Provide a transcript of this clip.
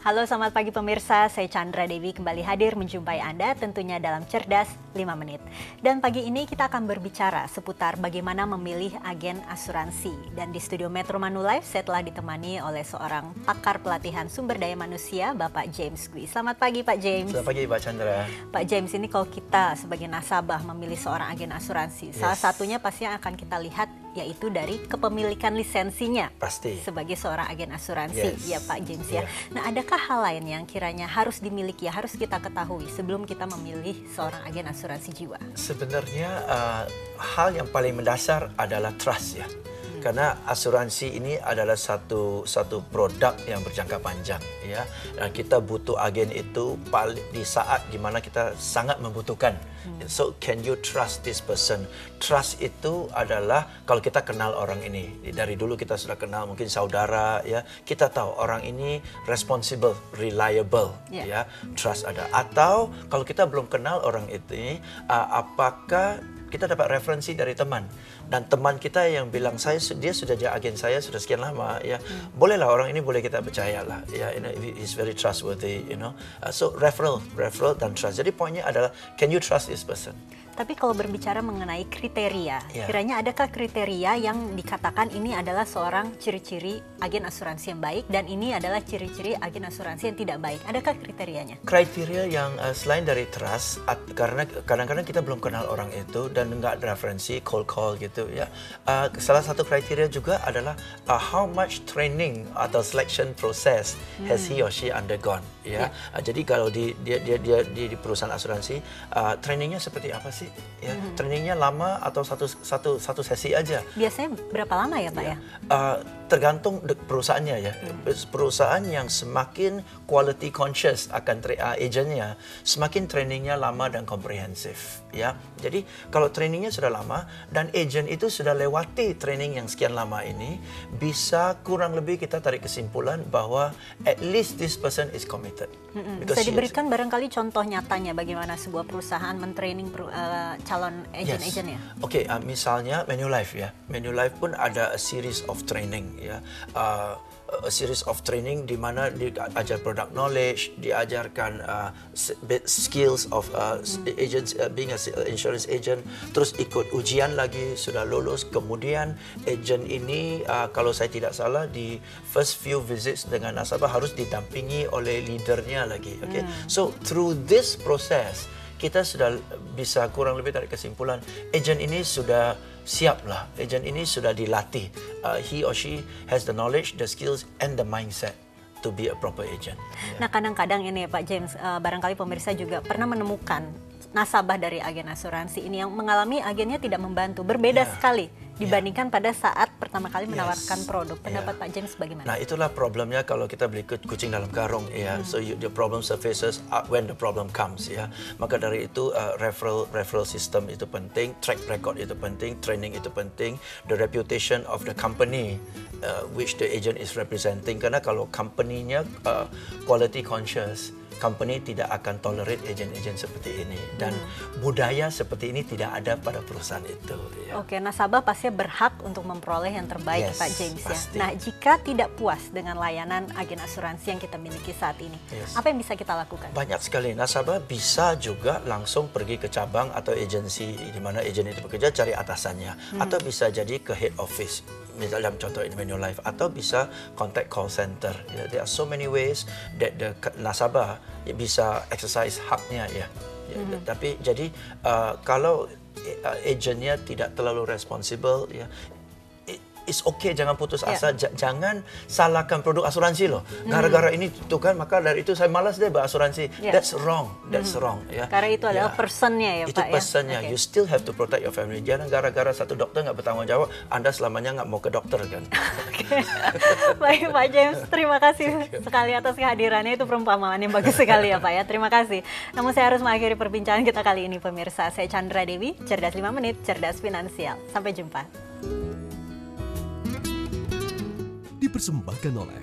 Halo, selamat pagi pemirsa. Saya Chandra Dewi kembali hadir menjumpai Anda tentunya dalam Cerdas 5 Menit. Dan pagi ini kita akan berbicara seputar bagaimana memilih agen asuransi. Dan di studio Metro Manulife saya telah ditemani oleh seorang pakar pelatihan sumber daya manusia, Bapak James Gwi. Selamat pagi Pak James. Selamat pagi Pak Chandra. Pak James, ini kalau kita sebagai nasabah memilih seorang agen asuransi, salah satunya pasti yang akan kita lihat yaitu dari kepemilikan lisensinya. Pasti. Sebagai seorang agen asuransi, ya Pak James ya. Nah, adakah hal lain yang kiranya harus dimiliki, harus kita ketahui sebelum kita memilih seorang agen asuransi jiwa? Sebenarnya hal yang paling mendasar adalah trust ya. Karena asuransi ini adalah satu produk yang berjangka panjang ya. Dan kita butuh agen itu di saat di mana kita sangat membutuhkan. So can you trust this person? Trust itu adalah kalau kita kenal orang ini. Dari dulu kita sudah kenal, mungkin saudara ya. Kita tahu orang ini responsible, reliable ya. Trust ada. Atau kalau kita belum kenal orang itu, apakah kita dapat referensi dari teman dan teman kita yang bilang dia sudah jadi agen saya sudah sekian lama ya, bolehlah orang ini boleh kita percayalah ya, he's very trustworthy, so referral dan trust. Jadi poinnya adalah can you trust this person? Tapi kalau berbicara mengenai kriteria, kiranya adakah kriteria yang dikatakan ini adalah seorang ciri-ciri agen asuransi yang baik dan ini adalah ciri-ciri agen asuransi yang tidak baik? Adakah kriterianya? Kriteria yang selain dari trust, karena kadang-kadang kita belum kenal orang itu dan nggak ada referensi, cold call gitu ya. Salah satu kriteria juga adalah how much training atau selection process has he or she undergone ya. Jadi kalau di perusahaan asuransi, trainingnya seperti apa sih? Ya, trainingnya lama atau satu sesi aja. Biasanya berapa lama ya Pak ya? Tergantung perusahaannya ya. Perusahaan yang semakin quality conscious akan agennya, semakin trainingnya lama dan komprehensif ya. Jadi kalau trainingnya sudah lama dan agen itu sudah lewati training yang sekian lama ini, bisa kurang lebih kita tarik kesimpulan bahwa at least this person is committed. Bisa diberikan barangkali contoh nyatanya bagaimana sebuah perusahaan mentraining calon agen-agennya? Oke, misalnya Manulife ya. Manulife pun ada a series of training ya. A series of training di mana diajar product knowledge, diajarkan skills of agents, being an insurance agent, terus ikut ujian lagi, sudah lulus. Kemudian agent ini kalau saya tidak salah di first few visits dengan nasabah harus didampingi oleh leadernya lagi. Okay? So through this process kita sudah bisa kurang lebih tarik kesimpulan agent ini sudah siap lah, agent ini sudah dilatih, he or she has the knowledge, the skills and the mindset to be a proper agent. Nah kadang-kadang ini ya Pak James, barangkali pemirsa juga pernah menemukan nasabah dari agen asuransi ini yang mengalami agennya tidak membantu, berbeda sekali dibandingkan pada saat pertama kali menawarkan produk. Pendapat Pak James bagaimana? Nah itulah problemnya kalau kita beli kucing dalam karung ya. So the problem surfaces when the problem comes ya. Maka dari itu referral system itu penting, track record itu penting, training itu penting, the reputation of the company which the agent is representing. Karena kalau company-nya quality conscious, company tidak akan tolerate agent-agent seperti ini dan budaya seperti ini tidak ada pada perusahaan itu. Ya. Oke, nasabah pasti berhak untuk memperoleh yang terbaik Pak James pasti. ya. Nah, jika tidak puas dengan layanan agen asuransi yang kita miliki saat ini, apa yang bisa kita lakukan? Banyak sekali. Nasabah bisa juga langsung pergi ke cabang atau agensi di mana agen itu bekerja, cari atasannya, atau bisa jadi ke head office. Misalnya dalam contoh ini Manulife, atau bisa contact call center. There are so many ways that the nasabah bisa exercise haknya ya. Tapi jadi kalau agennya tidak terlalu responsible ya, it's okay, jangan putus asa, jangan salahkan produk asuransi loh. Gara-gara ini tuh kan, maka dari itu saya malas deh berasuransi. That's wrong, ya. Karena itu adalah personnya ya itu Pak. Itu personnya, you still have to protect your family. Jangan gara-gara satu dokter nggak bertanggung jawab, Anda selamanya nggak mau ke dokter kan. Baik Pak James, terima kasih sekali atas kehadirannya. Itu perumpamaan yang bagus sekali ya Pak ya. Terima kasih. Namun saya harus mengakhiri perbincangan kita kali ini pemirsa. Saya Chandra Dewi, Cerdas 5 Menit, Cerdas Finansial. Sampai jumpa. Dipersembahkan oleh